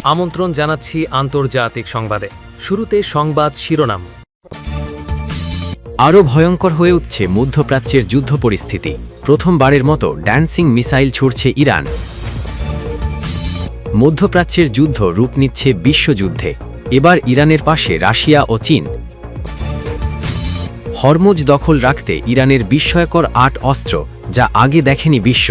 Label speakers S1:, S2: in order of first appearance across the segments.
S1: আমন্ত্রণ জানাচ্ছি আন্তর্জাতিক সংবাদে। শুরুতে সংবাদ শিরোনাম।
S2: আরও ভয়ঙ্কর হয়ে উঠছে মধ্যপ্রাচ্যের যুদ্ধ পরিস্থিতি। প্রথমবারের মতো ড্যান্সিং মিসাইল ছুড়ছে ইরান। মধ্যপ্রাচ্যের যুদ্ধ রূপ নিচ্ছে বিশ্বযুদ্ধে। এবার ইরানের পাশে রাশিয়া ও চীন। হরমুজ দখল রাখতে ইরানের বিস্ময়কর ৮ অস্ত্র, যা আগে দেখেনি বিশ্ব।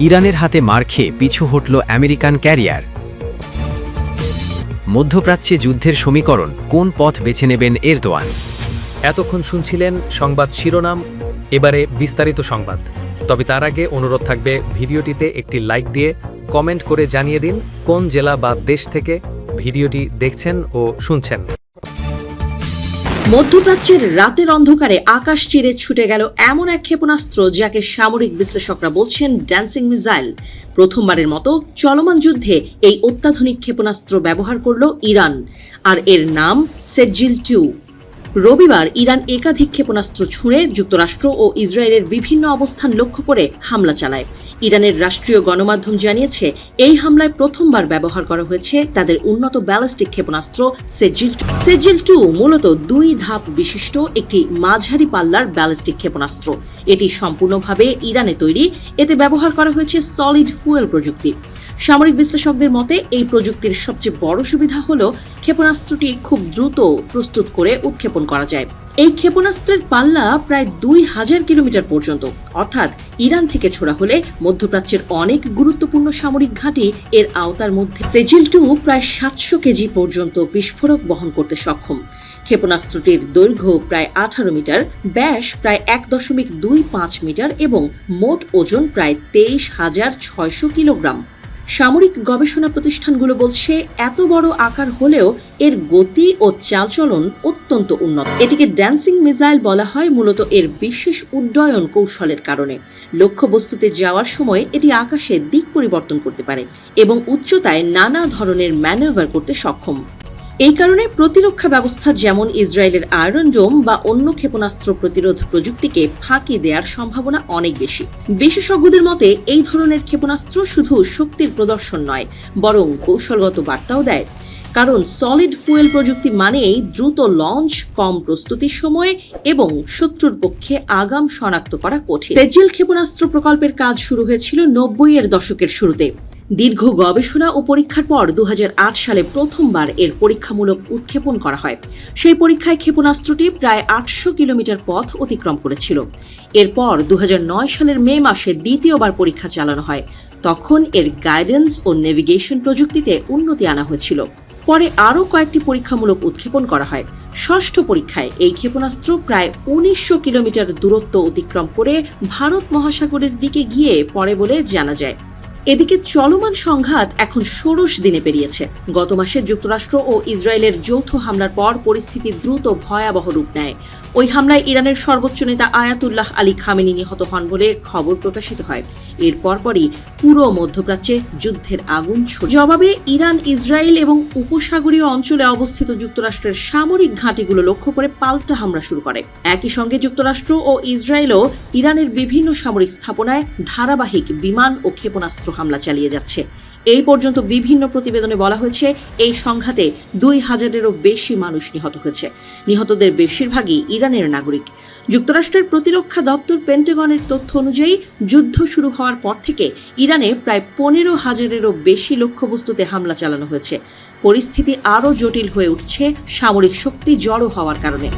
S2: ইরানের হাতে মার খেয়ে পিছু হটল আমেরিকান ক্যারিয়ার। মধ্যপ্রাচ্যে যুদ্ধের সমীকরণ, কোন পথ বেছে নেবেন এরদোয়ান?
S1: এতক্ষণ শুনছিলেন সংবাদ শিরোনাম, এবারে বিস্তারিত সংবাদ। তবে তার আগে অনুরোধ থাকবে, ভিডিওটিতে একটি লাইক দিয়ে কমেন্ট করে জানিয়ে দিন কোন জেলা বা দেশ থেকে ভিডিওটি দেখছেন ও শুনছেন।
S3: মধ্যপ্রাচ্যের রাতের অন্ধকারে আকাশ চিরে ছুটে গেল এমন এক ক্ষেপণাস্ত্র, যাকে সামরিক বিশ্লেষকরা বলছেন ড্যান্সিং মিসাইল। প্রথমবারের মতো চলমান যুদ্ধে এই অত্যাধুনিক ক্ষেপণাস্ত্র ব্যবহার করল ইরান, আর এর নাম সেজিল-2। রবিবার ইরান একাধিক ক্ষেপণাস্ত্র ছুঁড়ে যুক্তরাষ্ট্র ও ইসরায়েলের বিভিন্ন অবস্থান লক্ষ্য করে হামলা চালায়। ইরানের রাষ্ট্রীয় গণমাধ্যম জানিয়েছে, এই হামলায় প্রথমবার ব্যবহার করা হয়েছে তাদের উন্নত ব্যালিস্টিক ক্ষেপণাস্ত্র সেজিল-2। সেজিল-2 মূলত 2 ধাপ বিশিষ্ট একটি মাঝারি পাল্লার ব্যালিস্টিক ক্ষেপণাস্ত্র। এটি সম্পূর্ণভাবে ইরানে তৈরি। এতে ব্যবহার করা হয়েছে সলিড ফুয়েল প্রযুক্তি। সামরিক বিশ্লেষকদের মতে, এই প্রযুক্তির সবচেয়ে বড় সুবিধা হল ক্ষেপণাস্ত্রটি খুব দ্রুত প্রস্তুত করে উৎক্ষেপণ করা যায়। এই ক্ষেপণাস্ত্রের পাল্লা প্রায় 2000 কিলোমিটার পর্যন্ত, অর্থাৎ ইরান থেকে ছোড়া হলে মধ্যপ্রাচ্যের অনেক গুরুত্বপূর্ণ সামরিক ঘাঁটি এর আওতার মধ্যে। সেজিল-2 প্রায় 700 কেজি পর্যন্ত বিস্ফোরক বহন করতে সক্ষম। ক্ষেপণাস্ত্রটির দৈর্ঘ্য প্রায় 18 মিটার, ব্যাস প্রায় 1.25 মিটার এবং মোট ওজন প্রায় 23,600 কিলোগ্রাম। সামরিক গবেষণা প্রতিষ্ঠানগুলো বলছে, এত বড় আকার হলেও এর গতি ও চালচলন অত্যন্ত উন্নত। এটিকে ড্যান্সিং মিসাইল বলা হয় মূলত এর বিশেষ উড্ডয়ন কৌশলের কারণে। লক্ষ্যবস্তুতে যাওয়ার সময় এটি আকাশে দিক পরিবর্তন করতে পারে এবং উচ্চতায় নানা ধরনের ম্যানুভার করতে সক্ষম। এই কারণে প্রতিরক্ষা ব্যবস্থা, যেমন ইসরায়েলের আয়রন ডোম বা অন্য ক্ষেপণাস্ত্র প্রতিরোধ প্রযুক্তিকে ফাঁকি দেওয়ার সম্ভাবনা অনেক বেশি। বিশেষজ্ঞদের মতে, এই ধরনের ক্ষেপণাস্ত্র শুধু শক্তির প্রদর্শন নয়, বরং কৌশলগত বার্তাও দেয়। কারণ সলিড ফুয়েল প্রযুক্তি মানেই দ্রুত লঞ্চ, কম প্রস্তুতির সময় এবং শত্রুর পক্ষে আগাম শনাক্ত করা কঠিন। সেজিল ক্ষেপণাস্ত্র প্রকল্পের কাজ শুরু হয়েছিল 90-এর দশকের শুরুতে। দীর্ঘ গবেষণা ও পরীক্ষার পর 2008 সালে প্রথমবার এর পরীক্ষামূলক উৎক্ষেপণ করা হয়। সেই পরীক্ষায় ক্ষেপণাস্ত্রটি প্রায় 800 কিলোমিটার পথ অতিক্রম করেছিল। এরপর 2009 সালের মে মাসে দ্বিতীয়বার পরীক্ষা চালানো হয়। তখন এর গাইডেন্স ও নেভিগেশন প্রযুক্তিতে উন্নতি আনা হয়েছিল। পরে আরও কয়েকটি পরীক্ষামূলক উৎক্ষেপণ করা হয়। ষষ্ঠ পরীক্ষায় এই ক্ষেপণাস্ত্র প্রায় 1900 কিলোমিটার দূরত্ব অতিক্রম করে ভারত মহাসাগরের দিকে গিয়ে পড়ে বলে জানা যায়। এদিকে চলমান সংঘাত এখন ষোড়শ দিনে পেরিয়েছে। গত মাসে যুক্তরাষ্ট্র ও ইসরায়েলের যৌথ হামলার পর পরিস্থিতি দ্রুত ভয়াবহ রূপ নেয়। ওই হামলায় ইরানের সর্বোচ্চ নেতা আয়াতুল্লাহ আলী খামেনি নিহত হন বলে খবর প্রকাশিত হয়। এর পরপরই পুরো মধ্যপ্রাচ্যে যুদ্ধের আগুন ছড়ে। জবাবে ইরান ইসরায়েল এবং উপসাগরীয় অঞ্চলে অবস্থিত যুক্তরাষ্ট্রের সামরিক ঘাঁটিগুলো লক্ষ্য করে পাল্টা হামলা শুরু করে। একই সঙ্গে যুক্তরাষ্ট্র ও ইসরায়েলও ইরানের বিভিন্ন সামরিক স্থাপনায় ধারাবাহিক বিমান ও ক্ষেপণাস্ত্র হামলা চালিয়ে যাচ্ছে। এই পর্যন্ত বিভিন্ন প্রতিবেদনে বলা হয়েছে, এই সংঘাতে 2000-এরও বেশি মানুষ নিহত হয়েছে। নিহতদের বেশিরভাগই ইরানের নাগরিক। যুক্তরাষ্ট্রের প্রতিরক্ষা দপ্তর পেন্টাগনের তথ্য অনুযায়ী, যুদ্ধ শুরু হওয়ার পর থেকে ইরানে প্রায় 15,000-এরও বেশি লক্ষ্যবস্তুতে হামলা চালানো হয়েছে। পরিস্থিতি আরও জটিল হয়ে উঠছে সামরিক শক্তি জড়ো হওয়ার কারণে।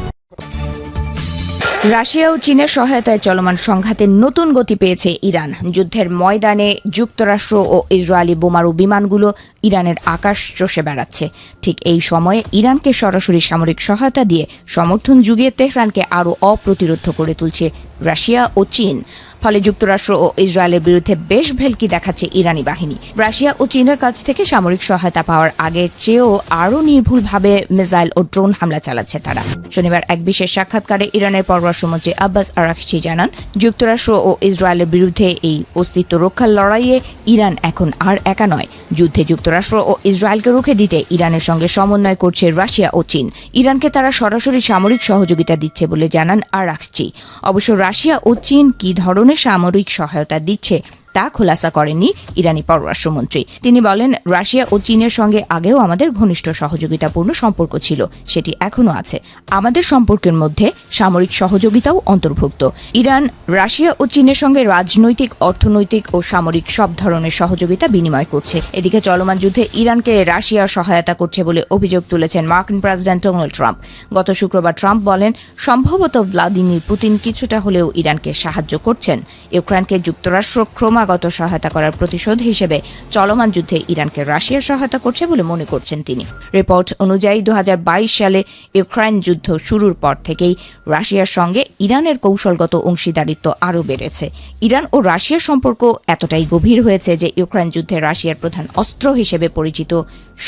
S4: রাশিয়া ও চীনের সহায়তায় চলমান সংঘাতে নতুন গতি পেয়েছে ইরান। যুদ্ধের ময়দানে যুক্তরাষ্ট্র ও ইসরায়েলি বোমারু বিমানগুলো ইরানের আকাশ চষে বেড়াচ্ছে। ঠিক এই সময়ে ইরানকে সরাসরি সামরিক সহায়তা দিয়ে সমর্থন জুগিয়ে তেহরানকে আরও অপ্রতিরোধ করে তুলছে রাশিয়া ও চীন। ফলে যুক্তরাষ্ট্র ও ইসরায়েলের বিরুদ্ধে বেশ ভেলকি দেখাচ্ছে ইরানি বাহিনী। রাশিয়া ও চীনের কাছ থেকে সামরিক সহায়তা পাওয়ার আগের চেয়েও আরও নির্ভুলভাবে মিসাইল ও ড্রোন হামলা চালাচ্ছে তারা। শনিবার এক বিশেষ সাক্ষাৎকারে ইরানের পররাষ্ট্রমন্ত্রী আব্বাস আরাকচি জানান, যুক্তরাষ্ট্র ও ইসরায়েলের বিরুদ্ধে এই অস্তিত্ব রক্ষার লড়াইয়ে ইরান এখন আর একা নয়। যুদ্ধে যুক্তরাষ্ট্র ও ইসরায়েলকে রুখে দিতে ইরানের সঙ্গে সমন্বয় করছে রাশিয়া ও চীন। ইরানকে তারা সরাসরি সামরিক সহযোগিতা দিচ্ছে বলে জানান আরাকচি। অবশ্য রাশিয়া ও চীন কী ধরনের সামরিক সহায়তা দিচ্ছে তা খোলাসা করেননি ইরানি পররাষ্ট্রমন্ত্রী। তিনি বলেন, রাশিয়া ও চীনের সঙ্গে আগেও আমাদের ঘনিষ্ঠ সহযোগিতাপূর্ণ সম্পর্ক ছিল, সেটি এখনও আছে। আমাদের সম্পর্কের মধ্যে সামরিক সহযোগিতাও অন্তর্ভুক্ত। ইরান রাশিয়া ও চীনের সঙ্গে রাজনৈতিক, অর্থনৈতিক ও সামরিক সব ধরনের সহযোগিতা বিনিময় করছে। এদিকে চলমান যুদ্ধে ইরানকে রাশিয়া সহায়তা করছে বলে অভিযোগ তুলেছেন মার্কিন প্রেসিডেন্ট ডোনাল্ড ট্রাম্প। গত শুক্রবার ট্রাম্প বলেন, সম্ভবত ভ্লাদিমির পুতিন কিছুটা হলেও ইরানকে সাহায্য করছেন। ইউক্রেনকে যুক্তরাষ্ট্র ক্রমাগত সহায়তা করার প্রতিশোধ হিসেবে চলমান যুদ্ধে ইরানকে রাশিয়া সহায়তা করছে বলে মনে করছেন তিনি। রিপোর্ট অনুযায়ী 2022 সালে ইউক্রেন যুদ্ধ শুরুর পর থেকেই রাশিয়ার সঙ্গে ইরানের কৌশলগত অংশীদারিত্ব আরও বেড়েছে। ইরান ও রাশিয়ার সম্পর্ক এতটাই গভীর হয়েছে যে ইউক্রেন যুদ্ধে রাশিয়ার প্রধান অস্ত্র হিসেবে পরিচিত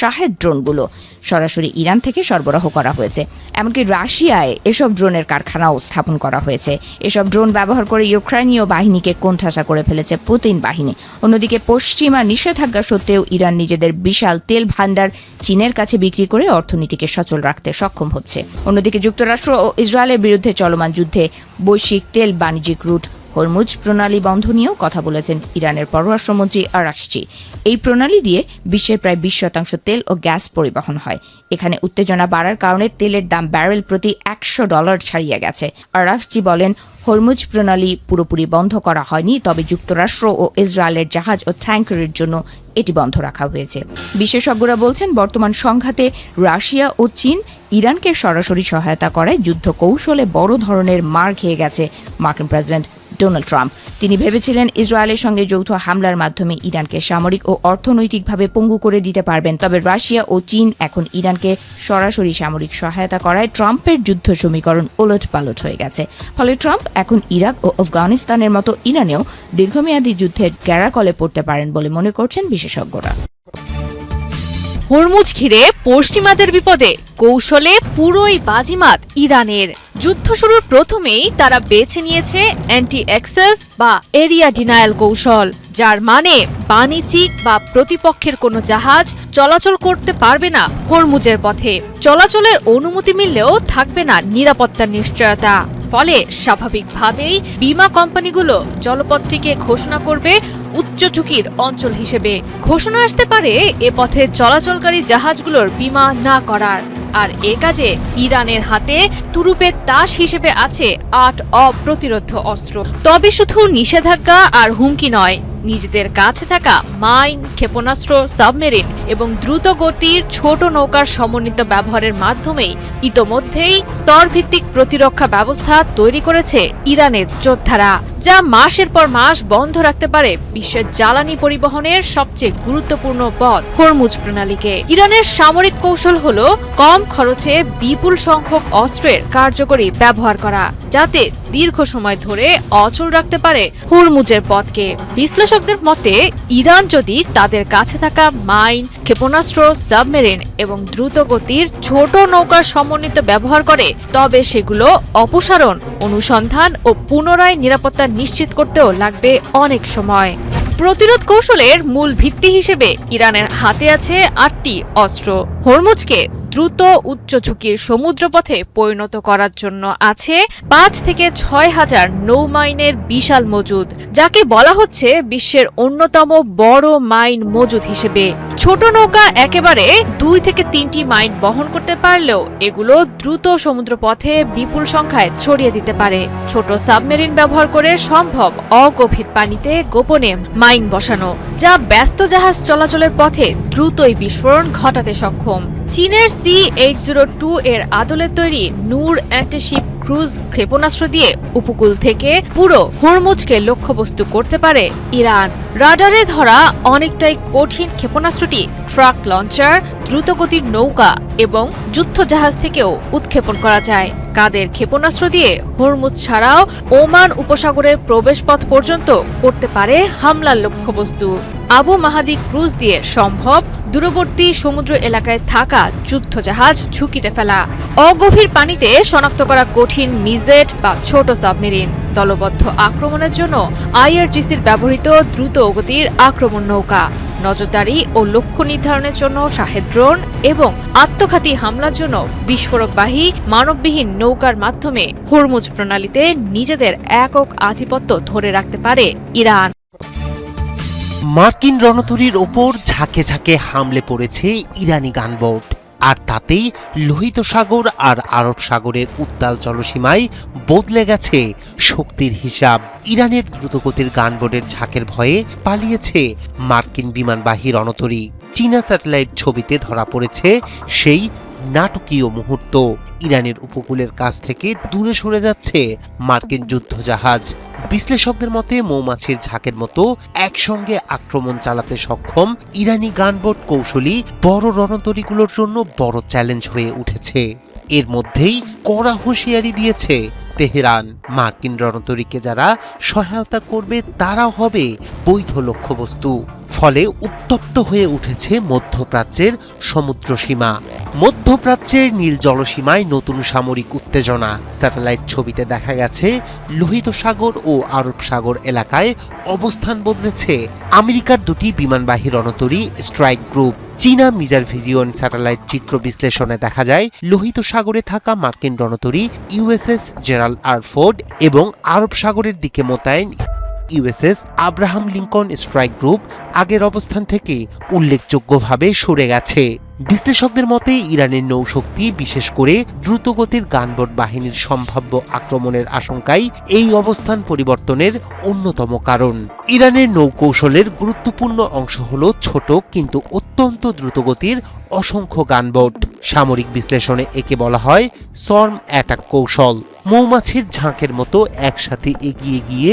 S4: শাহেদ ড্রোনগুলো সরাসরি ইরান থেকে সরবরাহ করা হয়েছে। এমনকি রাশিয়ায় এসব ড্রোনের কারখানাও স্থাপন করা হয়েছে। এসব ড্রোন ব্যবহার করে ইউক্রেনীয় বাহিনীকে কোণঠাসা করে ফেলেছে পুতিন বাহিনী। অন্যদিকে পশ্চিমা নিষেধাজ্ঞা সত্ত্বেও ইরান নিজেদের বিশাল তেল ভান্ডার চীনের কাছে বিক্রি করে অর্থনীতিকে সচল রাখতে সক্ষম হচ্ছে। অন্যদিকে যুক্তরাষ্ট্র ও ইসরায়েলের বিরুদ্ধে চলমান যুদ্ধে বৈশ্বিক তেল বাণিজ্যিক রুট হরমুজ প্রণালী বন্ধ নিয়েও কথা বলেছেন ইরানের পররাষ্ট্রমন্ত্রী আরাকচি। এই প্রণালী দিয়ে বিশ্বের প্রায় 20% তেল ও গ্যাস পরিবহন হয়। এখানে উত্তেজনা বাড়ার কারণে তেলের দাম ব্যারেল প্রতি $100 ছাড়িয়ে গেছে। আরাকচি বলেন, হরমুজ প্রণালী পুরোপুরি বন্ধ করা হয়নি, তবে যুক্তরাষ্ট্র ও ইসরায়েলের জাহাজ ও ট্যাঙ্কারের জন্য এটি বন্ধ রাখা হয়েছে। বিশেষজ্ঞরা বলছেন, বর্তমান সংঘাতে রাশিয়া ও চীন ইরানকে সরাসরি সহায়তা করায় যুদ্ধ কৌশলে বড় ধরনের মার খেয়ে গেছে মার্কিন প্রেসিডেন্ট ডোনাল্ড ট্রাম্প। তিনি ভেবেছিলেন ইসরায়েলের সঙ্গে যৌথ হামলার মাধ্যমে ইরানকে সামরিক ও অর্থনৈতিকভাবে পঙ্গু করে দিতে পারবেন। তবে রাশিয়া ও চীন এখন ইরানকে সরাসরি সামরিক সহায়তা করায় ট্রাম্পের যুদ্ধ সমীকরণ ওলটপালট হয়ে গেছে। ফলে ট্রাম্প এখন ইরাক ও আফগানিস্তানের মতো ইরানেও দীর্ঘমেয়াদী যুদ্ধের গ্যারাকলে পড়তে পারেন বলে মনে করছেন বিশেষজ্ঞরা।
S5: হরমুজ ঘিরে পশ্চিমাদের বিপদে, কৌশলে পুরোই বাজিমাত ইরানের। যুদ্ধ শুরুর প্রথমেই তারা বেছে নিয়েছে অ্যান্টি অ্যাক্সেস বা এরিয়া ডিনায়াল কৌশল, যার মানে বাণিজ্যিক বা প্রতিপক্ষের কোনো জাহাজ চলাচল করতে পারবে না হরমুজের পথে। চলাচলের অনুমতি মিললেও থাকবে না নিরাপত্তার নিশ্চয়তা। ফলে স্বাভাবিকভাবেই বিমা কোম্পানিগুলো জলপথটিকে ঘোষণা করবে উচ্চ ঝুঁকির অঞ্চল হিসেবে। ঘোষণা আসতে পারে এ পথে চলাচলকারী জাহাজগুলোর বিমা না করার। আর এ কাজে ইরানের হাতে তুরুপের তাস হিসেবে আছে 8 অপ্রতিরোধ্য অস্ত্র। তবে শুধু নিষেধাজ্ঞা আর হুমকি নয়, নিজেদের কাছে থাকা মাইন, ক্ষেপণাস্ত্র, সাবমেরিন এবং দ্রুত গতির ছোট নৌকার সমন্বিত ব্যবহারের মাধ্যমেই ইতোমধ্যেই স্তরভিত্তিক প্রতিরক্ষা ব্যবস্থা তৈরি করেছে ইরানের যোদ্ধারা, যা মাসের পর মাস বন্ধ রাখতে পারে বিশ্বের জ্বালানি পরিবহনের সবচেয়ে গুরুত্বপূর্ণ পথ হরমুজ প্রণালীকে। ইরানের সামরিক কৌশল হলো কম খরচে বিপুল সংখ্যক অস্ত্রের কার্যকরী ব্যবহার করা, যাতে দীর্ঘ সময় ধরে অচল রাখতে পারে হরমুজের পথকে। বিশ্লেষকদের মতে, ইরান যদি তাদের কাছে থাকা মাইন, ক্ষেপণাস্ত্র, সাবমেরিন এবং দ্রুত গতির ছোট নৌকার সমন্বিত ব্যবহার করে, তবে সেগুলো অপসারণ, অনুসন্ধান ও পুনরায় নিরাপত্তা নিশ্চিত করতেও লাগবে অনেক সময়। প্রতিরোধ কৌশলের মূল ভিত্তি হিসেবে ইরানের হাতে আছে 8টি অস্ত্র। হরমুজকে দ্রুত উচ্চ ঝুঁকির সমুদ্রপথে পরিণত করার জন্য আছে 5 থেকে 6 হাজার নৌমাইনের বিশাল মজুদ, যাকে বলা হচ্ছে বিশ্বের অন্যতম বড় মাইন মজুদ হিসেবে। ছোট নৌকা একেবারে 2 থেকে 3টি মাইন বহন করতে পারলেও এগুলো দ্রুত সমুদ্রপথে বিপুল সংখ্যায় ছড়িয়ে দিতে পারে। ছোট সাবমেরিন ব্যবহার করে সম্ভব অগভীর পানিতে গোপনে মাইন বসানো, যা ব্যস্ত জাহাজ চলাচলের পথে দ্রুতই বিস্ফোরণ ঘটাতে সক্ষম। চীনের C-802 এর আদলে তৈরি নূর অ্যান্টিশিপ ক্রুজ ক্ষেপণাস্ত্র দিয়ে উপকূল থেকে পুরো হরমুজকে লক্ষ্যবস্তু করতে পারে ইরান। রাডারে ধরা অনেকটাই কঠিন ক্ষেপণাস্ত্রটি ট্রাক লঞ্চার, দ্রুতগতির নৌকা এবং যুদ্ধজাহাজ থেকেও উৎক্ষেপণ করা যায়। কাদের ক্ষেপণাস্ত্র দিয়ে হরমুজ ছাড়াও ওমান উপসাগরের প্রবেশপথ পর্যন্ত করতে পারে হামলার লক্ষ্যবস্তু। আবু মাহাদি ক্রুজ দিয়ে সম্ভব দূরবর্তী সমুদ্র এলাকায় থাকা যুদ্ধজাহাজ ঝুঁকিতে ফেলা, অগভীর পানিতে শনাক্ত করা কঠিন মিজেট বা ছোট সাবমেরিন, দলবদ্ধ আক্রমণের জন্য IRGC'র ব্যবহৃত দ্রুত গতির আক্রমণ নৌকা, নজরদারি ও লক্ষ্য নির্ধারণের জন্য শাহেদ ড্রোন এবং আত্মঘাতী হামলার জন্য বিস্ফোরকবাহী মানববিহীন নৌকার মাধ্যমে হরমুজ প্রণালীতে নিজেদের একক আধিপত্য ধরে রাখতে পারে ইরান।
S6: মার্কিন রণতরীর ওপর ঝাঁকে ঝাঁকে হামলে পড়েছে ইরানি গানবোট, আর তাতেই লোহিত সাগর আর আরব সাগরের উত্তাল জলসীমায় বদলে গেছে শক্তির হিসাব। ইরানের দ্রুতগতির গানবোটের ঝাঁকের ভয়ে পালিয়েছে মার্কিন বিমানবাহী রণতরী। চীনা স্যাটেলাইট ছবিতে ধরা পড়েছে সেই নাটকীয় মুহূর্ত। ইরানের উপকূলের কাছ থেকে দূরে সরে যাচ্ছে মার্কিন যুদ্ধজাহাজ। বিশ্লেষকদের মতে মৌমাছির ঝাঁকের মতো একসঙ্গে আক্রমণ চালাতে সক্ষম ইরানি গানবোট কৌশলী বড় রণতরীগুলোর জন্য বড় চ্যালেঞ্জ হয়ে উঠেছে। এর মধ্যেই কড়া হুঁশিয়ারি দিয়েছে তেহরান। মার্কিন রণতরীকে যারা সহায়তা করবে তারাও হবে বৈধ লক্ষ্যবস্তু। ফলে উত্তপ্ত হয়ে উঠেছে মধ্যপ্রাচ্যের সমুদ্র সীমা। মধ্যপ্রাচ্যের নীল জলসীমায় নতুন সামরিক উত্তেজনা। স্যাটেলাইট ছবিতে দেখা গেছে লোহিত সাগর ও আরব সাগর এলাকায় অবস্থান বদলেছে আমেরিকার দুটি বিমানবাহী রণতরী স্ট্রাইক গ্রুপ। চীনা মিজার ভিজিয়ন স্যাটেলাইট চিত্র বিশ্লেষণে দেখা যায় লোহিত সাগরে থাকা মার্কিন রণতরী ইউএসএস জেরাল্ড আর ফোর্ড এবং আরব সাগরের দিকে মোতায়েন USS Abraham Lincoln strike group আগের অবস্থান থেকে উল্লেখযোগ্যভাবে সরে গেছে। বিশ্লেষকদের মতে ইরানের নৌশক্তি, বিশেষ করে দ্রুতগতির গানবোট বাহিনীর সম্ভাব্য আক্রমণের আশঙ্কাই এই অবস্থান পরিবর্তনের অন্যতম কারণ। ইরানের নৌকৌশলের গুরুত্বপূর্ণ অংশ হল ছোট কিন্তু অত্যন্ত দ্রুতগতির অসংখ্য গানবোট। সামরিক বিশ্লেষণে একে বলা হয় সর্ম অ্যাটাক কৌশল। মৌমাছির ঝাঁকের মতো একসাথে এগিয়ে গিয়ে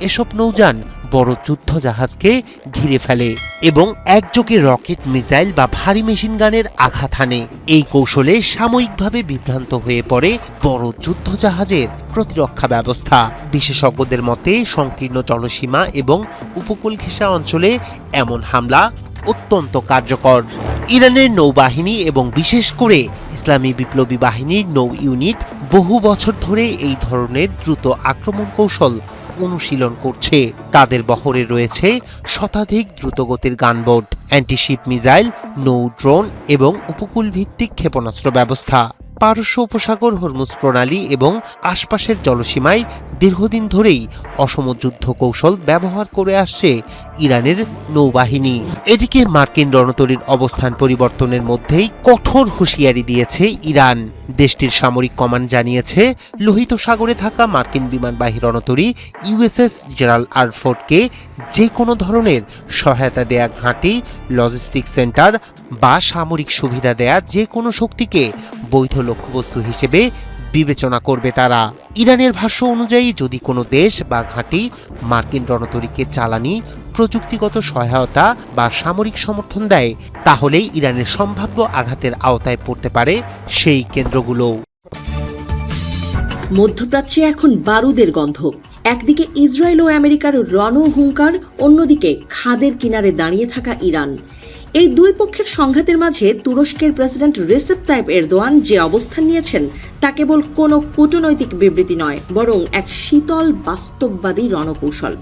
S6: এসব নৌযান বড় যুদ্ধজাহাজকে ঘিরে ফেলে এবং একযোগে রকেট, মিসাইল বা ভারী মেশিন গানের আঘাত হানে। এই কৌশলে সাময়িকভাবে বিভ্রান্ত হয়ে পড়ে বড় যুদ্ধজাহাজের প্রতিরক্ষা ব্যবস্থা। বিশেষজ্ঞদের মতে সংকীর্ণ জলসীমা এবং উপকূল ঘেঁষা অঞ্চলে এমন হামলা অত্যন্ত কার্যকর। ইরানের নৌবাহিনী এবং বিশেষ করে ইসলামী বিপ্লবী বাহিনীর নৌ ইউনিট বহু বছর ধরে এই ধরনের দ্রুত আক্রমণ কৌশল অনুশীলন করছে। তাদের বহরে রয়েছে শতাধিক দ্রুতগতির গানবোট, অ্যান্টিশিপ মিসাইল, নৌ ড্রোন এবং উপকূল ভিত্তিক ক্ষেপণাস্ত্র ব্যবস্থা। পারস্য উপসাগর, হরমুজ প্রণালী এবং আশপাশের জলসীমায় দীর্ঘদিন ধরেই অসম যুদ্ধ কৌশল ব্যবহার করে আসছে ইরানের নৌবাহিনী। এদিকে মার্কিন রণতরীর অবস্থান পরিবর্তনের মধ্যেই কঠোর হুঁশিয়ারি দিয়েছে ইরান। দেশটির সামরিক কমান্ড জানিয়েছে লোহিত সাগরে থাকা মার্কিন বিমানবাহী রণতরী ইউএসএস জেরাল্ড আর ফোর্ডকে যে কোনো ধরনের সহায়তা দেয়া ঘাঁটি, লজিস্টিক সেন্টার বা সামরিক সুবিধা দেয়া যে কোনো শক্তিকে বৈধ লক্ষ্যবস্তু হিসেবে বিবেচনা করবে তারা। ইরানের ভাষ্য অনুযায়ী যদি কোনো দেশ বা ঘাঁটি মার্কিন রণতরীকে জ্বালানি, প্রযুক্তিগত সহায়তা বা সামরিক সমর্থন দেয়, তাহলেই ইরানের সম্ভাব্য আঘাতের আওতায় পড়তে পারে সেই কেন্দ্রগুলো।
S3: মধ্যপ্রাচ্যে এখন বারুদের গন্ধ। একদিকে ইসরায়েল ও আমেরিকার রণহুঙ্কার, অন্যদিকে খাদের কিনারে দাঁড়িয়ে থাকা ইরান। এই দুই পক্ষের সংঘাতের মাঝে তুরস্কের প্রেসিডেন্ট রিসেপ তাইপ এরদোয়ান যে অবস্থান নিয়েছেন তা কেবল কোনো কূটনৈতিক বিবৃতি নয়, বরং এক শীতল বাস্তববাদী রণকৌশল।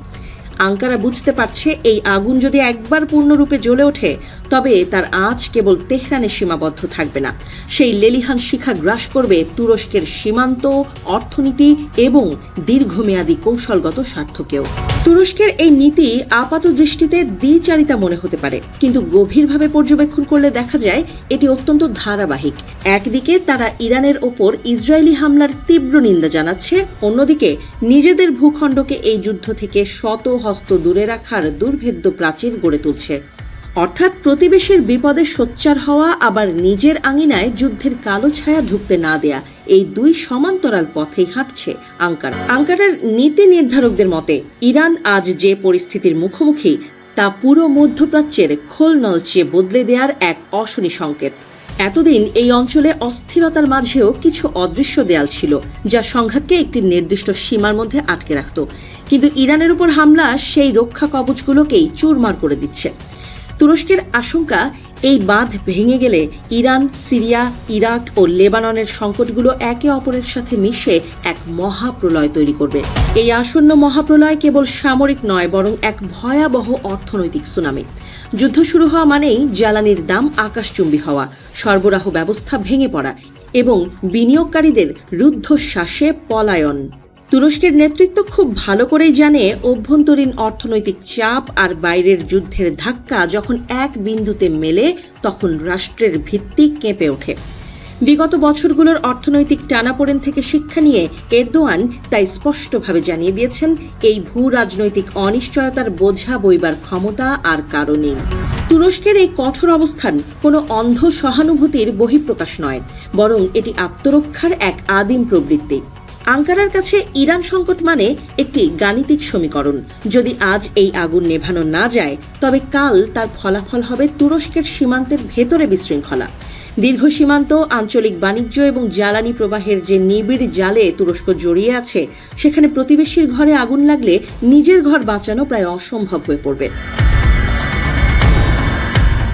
S3: আঙ্কারা বুঝতে পারছে এই আগুন যদি একবার পূর্ণরূপে জ্বলে ওঠে তবে তার আঁচ কেবল তেহরানে সীমাবদ্ধ থাকবে না, সেই লেলিহান শিখা গ্রাস করবে তুরস্কের সীমান্ত, অর্থনীতি এবং দীর্ঘমেয়াদী কৌশলগত স্বার্থকেও। তুরস্কের এই নীতি আপাত দৃষ্টিতে দ্বিচারিতা মনে হতে পারে, কিন্তু গভীরভাবে পর্যবেক্ষণ করলে দেখা যায় এটি অত্যন্ত ধারাবাহিক। একদিকে তারা ইরানের ওপর ইসরায়েলি হামলার তীব্র নিন্দা জানাচ্ছে, অন্যদিকে নিজেদের ভূখণ্ডকে এই যুদ্ধ থেকে শত হস্ত দূরে রাখার দুর্ভেদ্য প্রাচীর গড়ে তুলছে। অর্থাৎ প্রতিবেশীর বিপদে সোচ্চার হওয়া আবার নিজের আঙিনায় যুদ্ধের কালো ছায়া ঢুকতে না দেয়া, এই দুই সমান্তরাল পথেই হাঁটছে আঙ্কারা। আঙ্কারার নীতি নির্ধারকদের মতে ইরান আজ যে পরিস্থিতির মুখোমুখি তা পুরো মধ্যপ্রাচ্যের খোল নলচে বদলে দেওয়ার এক অশনি সংকেত। এতদিন এই অঞ্চলে অস্থিরতার মাঝেও কিছু অদৃশ্য দেয়াল ছিল যা সংঘাতকে একটি নির্দিষ্ট সীমার মধ্যে আটকে রাখত, কিন্তু ইরানের উপর হামলা সেই রক্ষা কবচগুলোকেই চুরমার করে দিচ্ছে। তুরস্কের আশঙ্কা এই বাঁধ ভেঙে গেলে ইরান, সিরিয়া, ইরাক ও লেবাননের সংকটগুলো একে অপরের সাথে মিশে এক মহাপ্রলয় তৈরি করবে। এই আসন্ন মহাপ্রলয় কেবল সামরিক নয়, বরং এক ভয়াবহ অর্থনৈতিক সুনামি। যুদ্ধ শুরু হওয়া মানেই জ্বালানির দাম আকাশচুম্বী হওয়া, সরবরাহ ব্যবস্থা ভেঙে পড়া এবং বিনিয়োগকারীদের রুদ্ধশ্বাসে পলায়ন। তুরস্কের নেতৃত্ব খুব ভালো করেই জানে অভ্যন্তরীণ অর্থনৈতিক চাপ আর বাইরের যুদ্ধের ধাক্কা যখন এক বিন্দুতে মেলে তখন রাষ্ট্রের ভিত্তি কেঁপে ওঠে। বিগত বছরগুলোর অর্থনৈতিক টানাপোড়েন থেকে শিক্ষা নিয়ে এরদোয়ান তাই স্পষ্টভাবে জানিয়ে দিয়েছেন, এই ভূ রাজনৈতিক অনিশ্চয়তার বোঝা বইবার ক্ষমতা আর কারো নেই। তুরস্কের এই কঠোর অবস্থান কোনো অন্ধ সহানুভূতির বহিঃপ্রকাশ নয়, বরং এটি আত্মরক্ষার এক আদিম প্রবৃত্তি। আঙ্কারার কাছে ইরান সংকট মানে একটি গাণিতিক সমীকরণ। যদি আজ এই আগুন নেভানো না যায়, তবে কাল তার ফলাফল হবে তুরস্কের সীমান্তের ভেতরে বিশৃঙ্খলা। দীর্ঘ সীমান্ত, আঞ্চলিক বাণিজ্য এবং জ্বালানি প্রবাহের যে নিবিড় জালে তুরস্ক জড়িয়ে আছে, সেখানে প্রতিবেশীর ঘরে আগুন লাগলে নিজের ঘর বাঁচানো প্রায় অসম্ভব হয়ে পড়বে।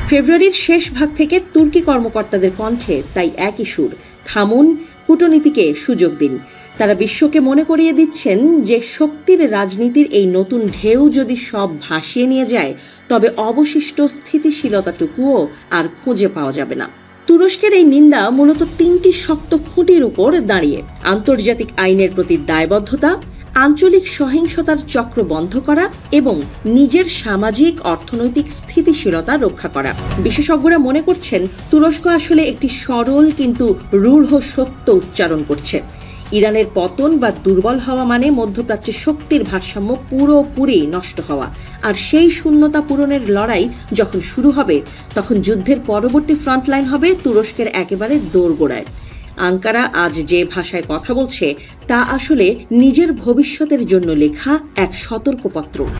S3: ফেব্রুয়ারির শেষ ভাগ থেকে তুর্কি কর্মকর্তাদের কণ্ঠে তাই একই সুর, থামুন, কূটনীতিকে সুযোগ দিন। তারা বিশ্বকে মনে করিয়ে দিচ্ছেন যে শক্তির রাজনীতির এই নতুন ঢেউ যদি সব ভাসিয়ে নিয়ে যায়, তবে অবশিষ্ট স্থিতিশীলতাটুকুও আর খুঁজে পাওয়া যাবে না। তুরস্কের এই নিন্দা মূলত তিনটি শক্ত খুঁটির উপর দাঁড়িয়ে: আন্তর্জাতিক আইনের প্রতি দায়বদ্ধতা, আঞ্চলিক সহিংসতার চক্র বন্ধ করা এবং নিজের সামাজিক অর্থনৈতিক স্থিতিশীলতা রক্ষা করা। বিশেষজ্ঞরা মনে করছেন, তুরস্ক আসলে একটি সরল কিন্তু রূঢ় সত্য উচ্চারণ করছে। ইরানের পতন বা দুর্বল হওয়া মানে মধ্যপ্রাচ্যের শক্তির ভারসাম্য পুরোপুরি নষ্ট হওয়া। আর সেই শূন্যতা পূরণের লড়াই যখন শুরু হবে, তখন যুদ্ধের পরবর্তী ফ্রন্টলাইন হবে তুরস্কের একেবারে দোরগোড়ায়। আঙ্কারা আজ যে ভাষায় কথা বলছে, তা আসলে নিজের ভবিষ্যতের জন্য লেখা এক সতর্কপত্র।